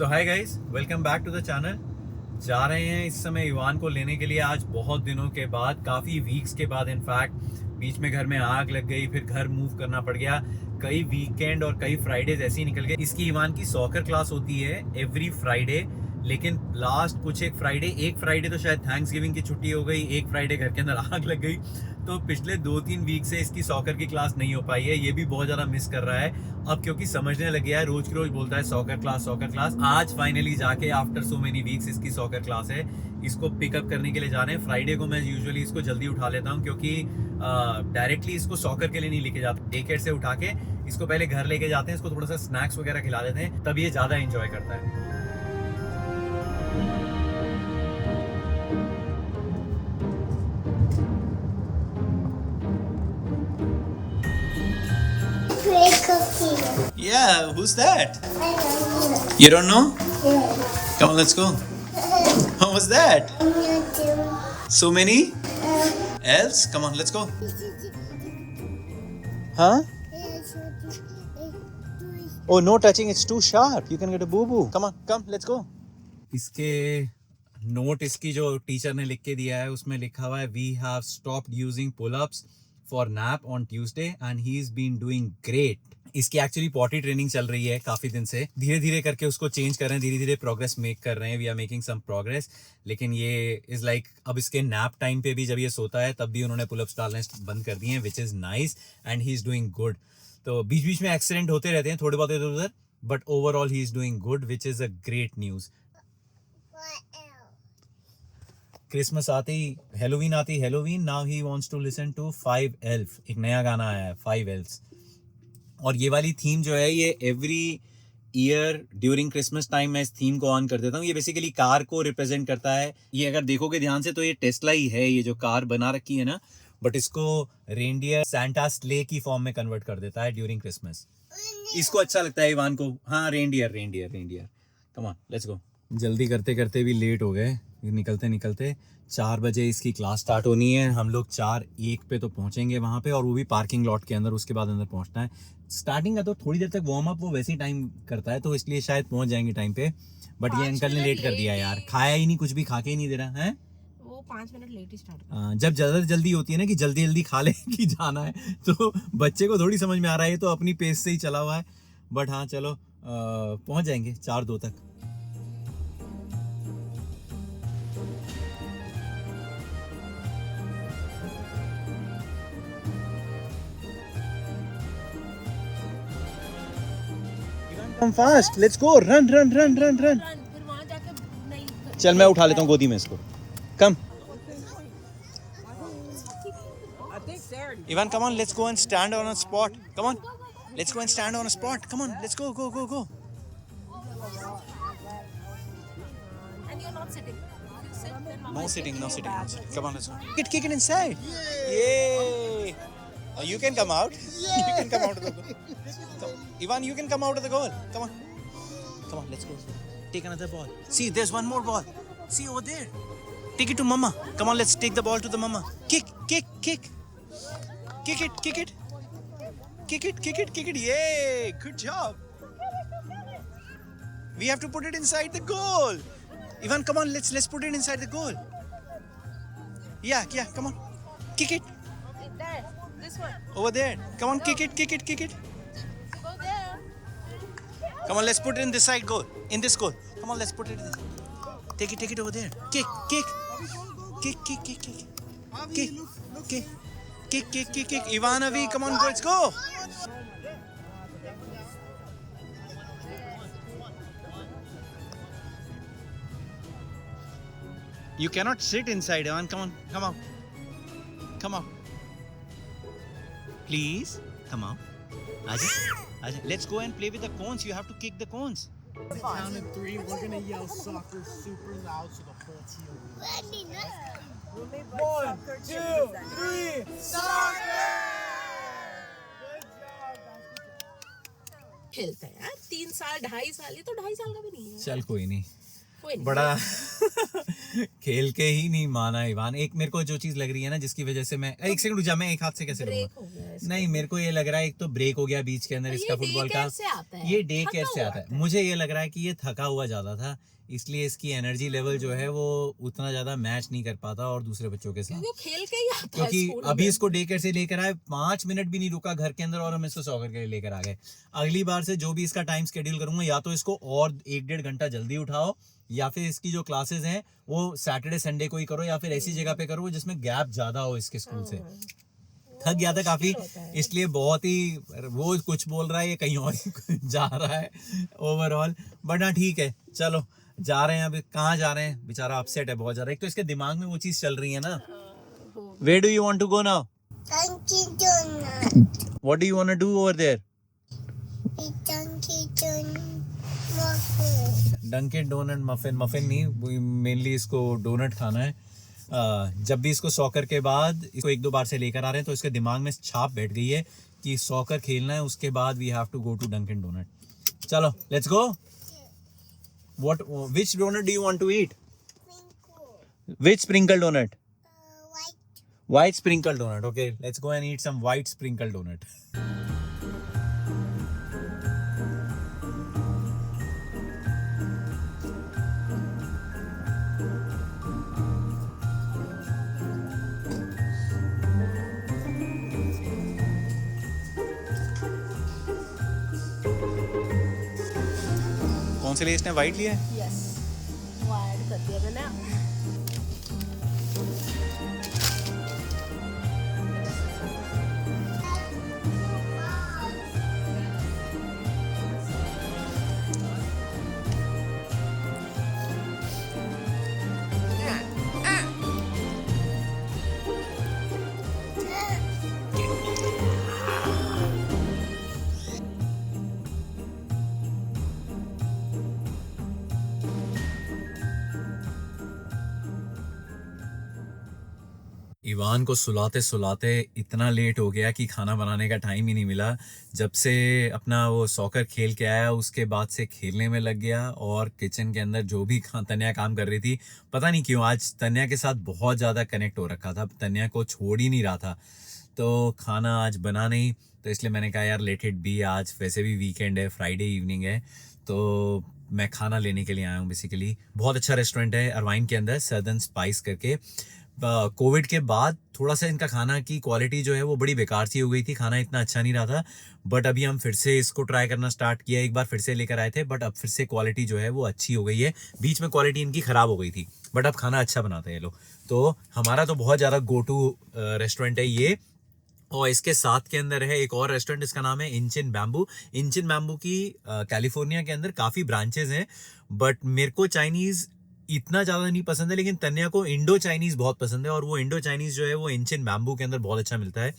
So hi guys, welcome back to the channel. जा रहे हैं इस समय इवान को लेने के लिए। आज बहुत दिनों के बाद, काफ़ी वीक्स के बाद, इनफैक्ट बीच में घर में आग लग गई, फिर घर मूव करना पड़ गया। कई वीकेंड और कई फ्राइडेज ऐसे ही निकल गए। इसकी इवान की सॉकर क्लास होती है एवरी फ्राइडे, लेकिन लास्ट कुछ एक फ्राइडे तो शायद थैंक्सगिविंग की छुट्टी हो गई, एक फ्राइडे घर के अंदर आग लग गई। तो पिछले 2-3 वीक से इसकी सॉकर की क्लास नहीं हो पाई है। ये भी बहुत ज़्यादा मिस कर रहा है अब, क्योंकि समझने लग गया है, रोज की रोज बोलता है सॉकर क्लास। आज फाइनली जाके आफ्टर सो मेनी वीक्स इसकी सॉकर क्लास है। इसको पिकअप करने के लिए जा रहे हैं। फ्राइडे को मैं यूजुअली इसको जल्दी उठा लेता हूँ, क्योंकि डायरेक्टली इसको सॉकर के लिए नहीं लेके जाता। डे केयर से उठा के इसको पहले घर लेके जाते हैं, इसको थोड़ा सा स्नैक्स वगैरह खिला देते हैं, तब ये ज़्यादा इंजॉय करता है। Yeah, who's that? You don't know? Come on, let's go. What was that? So many? Else? Come on, let's go. Huh? Oh, no touching. It's too sharp. You can get a boo-boo. Come on, come, let's go. इसके note इसकी जो teacher ने लिख के दिया है, उसमें लिखा हुआ है We have stopped using pull-ups for nap on Tuesday and he's been doing great. इसकी एक्चुअली पॉटी ट्रेनिंग चल रही है काफ़ी दिन से। धीरे धीरे करके उसको चेंज कर रहे हैं, धीरे धीरे प्रोग्रेस मेक कर रहे हैं। We are making some progress. लेकिन ये इज़ लाइक अब इसके नैप टाइम पे भी जब ये सोता है तब भी उन्होंने पुलअप्स डालने बंद कर दिए हैं, which is nice and he is doing good. तो बीच बीच में एक्सीडेंट होते रहते हैं थोड़े बहुत इधर उधर, but overall he is doing good, which is a great news. Christmas आते ही, हेलोवीन आती ही, Halloween now he wants to listen to 5 elf. एक नया गाना आया है 5 एल्फ्स, और ये वाली थीम जो है ये every year during Christmas time मैं इस थीम को ऑन कर देता हूँ। ये बेसिकली कार को रिप्रेजेंट करता है। ये अगर देखोगे ध्यान से तो ये टेस्ला ही है, ये जो कार बना रखी है ना, बट इसको रेनडियर सांता स्ले की फॉर्म में कन्वर्ट कर देता है ड्यूरिंग क्रिसमस। इसको अच्छा लगता है इवान को। हाँ, reindeer. Come on, let's go. जल्दी करते करते भी लेट हो गए। निकलते निकलते 4 बजे इसकी क्लास स्टार्ट होनी है। हम लोग 4:01 पे तो पहुंचेंगे वहाँ पे, और वो भी पार्किंग लॉट के अंदर। उसके बाद अंदर पहुंचना है। स्टार्टिंग का तो थोड़ी देर तक वार्म अप वो वैसे ही टाइम करता है, तो इसलिए शायद पहुंच जाएंगे टाइम पे। बट ये अंकल ने लेट कर दिया यार, खाया ही नहीं, कुछ भी खा के ही नहीं दे रहा है। वो 5 मिनट लेट ही स्टार्ट। जब ज़्यादा जल्दी होती है ना कि जल्दी जल्दी खा ले कि जाना है, तो बच्चे को थोड़ी समझ में आ रहा है, तो अपनी पेस से ही चला हुआ है। बट हाँ चलो, पहुंच जाएंगे 4:02 तक। Come fast, let's go, run. फिर वहां जाके नहीं। चल मैं उठा लेता हूँ गोदी में इसको। Come. Ivan, come on, let's go and stand on a spot. Come on, let's go and stand on a spot. Come on, let's go. And you're not sitting. You sit, then mama No is sitting. taking you back. Come on, let's go. Kick it inside. Yay! You can come out. You can come out of the goal. Ivan, you can come out of the goal. Come on, let's go. Take another ball. See, there's one more ball. See over there. Take it to mama. Come on, let's take the ball to the mama. Kick it. Yay! Good job. We have to put it inside the goal. Ivan, come on, let's put it inside the goal. Yeah, come on. Kick it. There, this one. Over there. Come on, kick it. Go there. Come on, let's put it in this side goal. In this goal. Come on, let's put it in this. Take it over there. Kick. Ivan, Avi, come on, let's go. You cannot sit inside, Ivan. Come on. Please, come on. Aja. Let's go and play with the cones. You have to kick the cones. Count of 3, we're gonna yell soccer super loud so the whole team will. 1, 2, 3, soccer! खेलता है यार, 3 साल 2.5 साल, ये तो 2.5 साल का भी नहीं है। चल कोई नहीं, कोई नहीं। बड़ा खेल के ही नहीं माना इवान। एक मेरे को जो चीज लग रही है ना जिसकी वजह से मैं एक सेकंड रुक जा, मैं एक हाथ से कैसे ब्रेक लूंगा? हो गया इसका। नहीं, मेरे को ये लग रहा है एक तो ब्रेक हो गया बीच के अंदर ये इसका डे फुटबॉल केयर का। से आता है, ये डे थका केयर से हुआ आता है। मुझे ये लग रहा है कि ये थका हुआ ज्यादा था, इसलिए इसकी एनर्जी लेवल जो है वो उतना ज्यादा मैच नहीं कर पाता और दूसरे बच्चों के साथ। क्योंकि वो खेल के ही आता है क्योंकि स्कूल अभी में। इसको डे केयर से लेकर आए, 5 मिनट भी नहीं रुका घर के अंदर और हम इसको सॉकर के लिए लेकर आ गए। अगली बार से जो भी इसका टाइम शेड्यूल करूंगा, या तो इसको और 1-1.5 घंटा जल्दी उठाओ, या फिर इसकी जो क्लासेस हैं वो सैटरडे संडे को ही करो, या फिर ऐसी जगह पे करो जिसमें गैप ज्यादा हो इसके स्कूल से। थक गया था काफी, इसलिए बहुत ही वो कुछ बोल रहा है, ये कहीं और ही जा रहा है ओवरऑल। बट हाँ ठीक है, चलो जा रहे हैं। अभी कहाँ जा रहे हैं? बेचारा अपसेट है बहुत ज्यादा। एक तो इसके दिमाग में वो चीज चल रही है ना। Where do you want to go now? Dunkin' Donut. What do you want to do over there? Dunkin' Donut muffin. Dunkin' donut muffin. Muffin नहीं, मेनली इसको डोनट खाना है। जब भी इसको सॉकर के बाद इसको 1-2 बार से लेकर आ रहे हैं तो इसके दिमाग में छाप बैठ गई है कि सॉकर खेलना है, उसके बाद we have to go to Dunkin donut. चलो let's go. Which donut do you want to eat? Sprinkle. Which sprinkle donut? White. White sprinkle donut. Okay, let's go and eat some white sprinkle donut. कौन से लिए इसने white लिया है? Yes, वो add कर दिया मैंने। इवान को सुलाते सुलाते इतना लेट हो गया कि खाना बनाने का टाइम ही नहीं मिला। जब से अपना वो सॉकर खेल के आया उसके बाद से खेलने में लग गया, और किचन के अंदर जो भी तन्या काम कर रही थी, पता नहीं क्यों आज तन्या के साथ बहुत ज़्यादा कनेक्ट हो रखा था, तन्या को छोड़ ही नहीं रहा था। तो खाना आज बना नहीं, तो इसलिए मैंने कहा यार लेट इट बी, आज वैसे भी वीकेंड है, फ्राइडे इवनिंग है, तो मैं खाना लेने के लिए आया हूँ बेसिकली। बहुत अच्छा रेस्टोरेंट है अरवाइन के अंदर, सदर्न स्पाइस करके। कोविड के बाद थोड़ा सा इनका खाना की क्वालिटी जो है वो बड़ी बेकार सी हो गई थी, खाना इतना अच्छा नहीं रहा था। बट अभी हम फिर से इसको ट्राई करना स्टार्ट किया, एक बार फिर से लेकर आए थे, बट अब फिर से क्वालिटी जो है वो अच्छी हो गई है। बीच में क्वालिटी इनकी ख़राब हो गई थी, बट अब खाना अच्छा बनाते हैं ये लोग। तो हमारा तो बहुत ज़्यादा गो टू रेस्टोरेंट है ये। और इसके साथ के अंदर है एक और रेस्टोरेंट, इसका नाम है इंचिन बैम्बू। इंचिन बैम्बू की कैलिफोर्निया के अंदर काफ़ी ब्रांचेज हैं, बट मेरे को चाइनीज़ इतना ज़्यादा नहीं पसंद है, लेकिन तन्या को इंडो चाइनीज़ बहुत पसंद है, और वो इंडो चाइनीज़ जो है वो इंचिन बैम्बू के अंदर बहुत अच्छा मिलता है।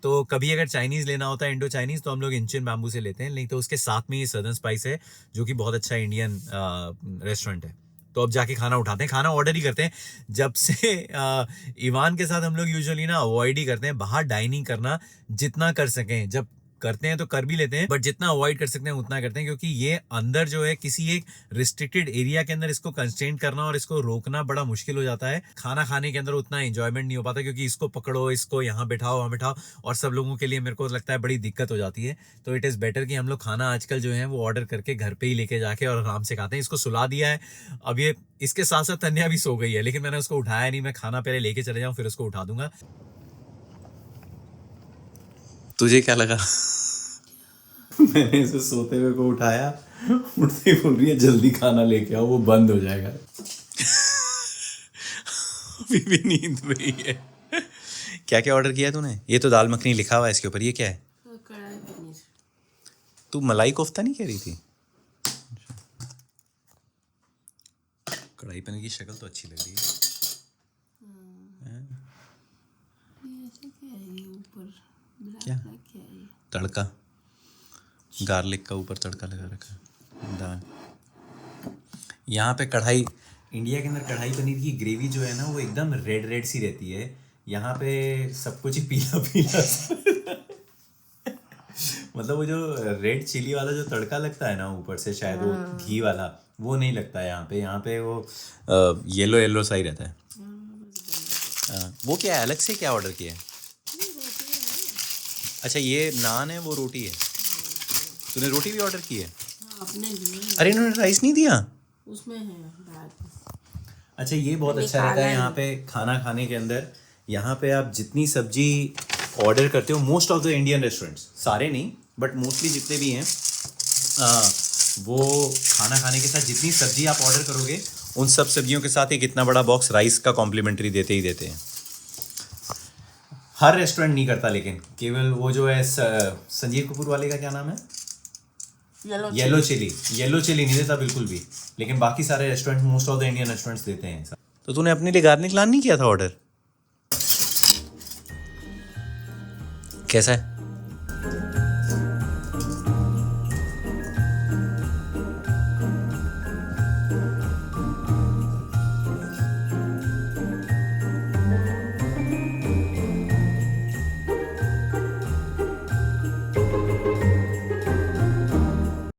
तो कभी अगर चाइनीज़ लेना होता है इंडो चाइनीज़ तो हम लोग इंचिन बैम्बू से लेते हैं, नहीं तो उसके साथ में ये सदर्न स्पाइस है जो कि बहुत अच्छा इंडियन रेस्टोरेंट है। तो अब जाके खाना उठाते हैं, खाना ऑर्डर ही करते हैं। जब से इवान के साथ हम लोग यूजुअली ना अवॉइड ही करते हैं बाहर डाइनिंग करना, जितना कर सकें। जब करते हैं तो कर भी लेते हैं, बट जितना अवॉइड कर सकते हैं उतना करते हैं, क्योंकि ये अंदर जो है किसी एक रिस्ट्रिक्टेड एरिया के अंदर इसको कंस्ट्रेंट करना और इसको रोकना बड़ा मुश्किल हो जाता है। खाना खाने के अंदर उतना एंजॉयमेंट नहीं हो पाता, क्योंकि इसको पकड़ो, इसको यहाँ बैठाओ वहाँ बैठाओ, और सब लोगों के लिए मेरे को लगता है बड़ी दिक्कत हो जाती है। तो इट इज़ बेटर कि हम लोग खाना आजकल जो है वो ऑर्डर करके घर पे ही लेके जाके और आराम से खाते हैं। इसको सुला दिया है, अब ये इसके साथ साथ तन्या भी सो गई है, लेकिन मैंने उसको उठाया नहीं। मैं खाना पहले लेके चले जाऊँ फिर उसको उठा दूंगा। तुझे क्या लगा? मैंने इसे सोते हुए को उठाया, उठते ही बोल रही है जल्दी खाना लेके आओ, वो बंद हो जाएगा। अभी भी नींद में ही है। क्या क्या ऑर्डर किया तूने? ये तो दाल मखनी लिखा हुआ है इसके ऊपर, ये क्या है? कढ़ाई पनीर। तू मलाई कोफ्ता नहीं कह रही थी? कढ़ाई पनीर की शक्ल तो अच्छी लग रही है। क्या? तड़का, गार्लिक का ऊपर तड़का लगा रखा है, दाल। यहाँ पे कढ़ाई, इंडिया के अंदर कढ़ाई पनीर की ग्रेवी जो है ना वो एकदम रेड रेड सी रहती है। यहाँ पे सब कुछ ही पीला पीला मतलब वो जो रेड चिली वाला जो तड़का लगता है ना ऊपर से, शायद वो घी वाला, वो नहीं लगता है यहाँ पे वो येलो येलो सा ही रहता है। वो क्या है, अलग से क्या ऑर्डर किया है? अच्छा ये नान है, वो रोटी है। तूने रोटी भी ऑर्डर की है? अपने लिए अरे इन्होंने राइस नहीं दिया। उसमें है दाल। अच्छा ये बहुत अच्छा रहता है यहाँ पे खाना खाने के अंदर। यहाँ पे आप जितनी सब्जी ऑर्डर करते हो, most of the Indian restaurants, सारे नहीं बट मोस्टली जितने भी हैं, वो खाना खाने के साथ जितनी सब्जी आप ऑर्डर करोगे उन सब सब्जियों के साथ एक इतना बड़ा बॉक्स राइस का कॉम्प्लीमेंट्री देते ही देते हैं। हर रेस्टोरेंट नहीं करता, लेकिन केवल वो जो है संजीव कपूर वाले का क्या नाम है, येलो चिली नहीं देता बिल्कुल भी, लेकिन बाकी सारे restaurant, most of the Indian restaurants देते हैं। तो तूने अपने लिए गार्लिक नान नहीं किया था ऑर्डर? कैसा है?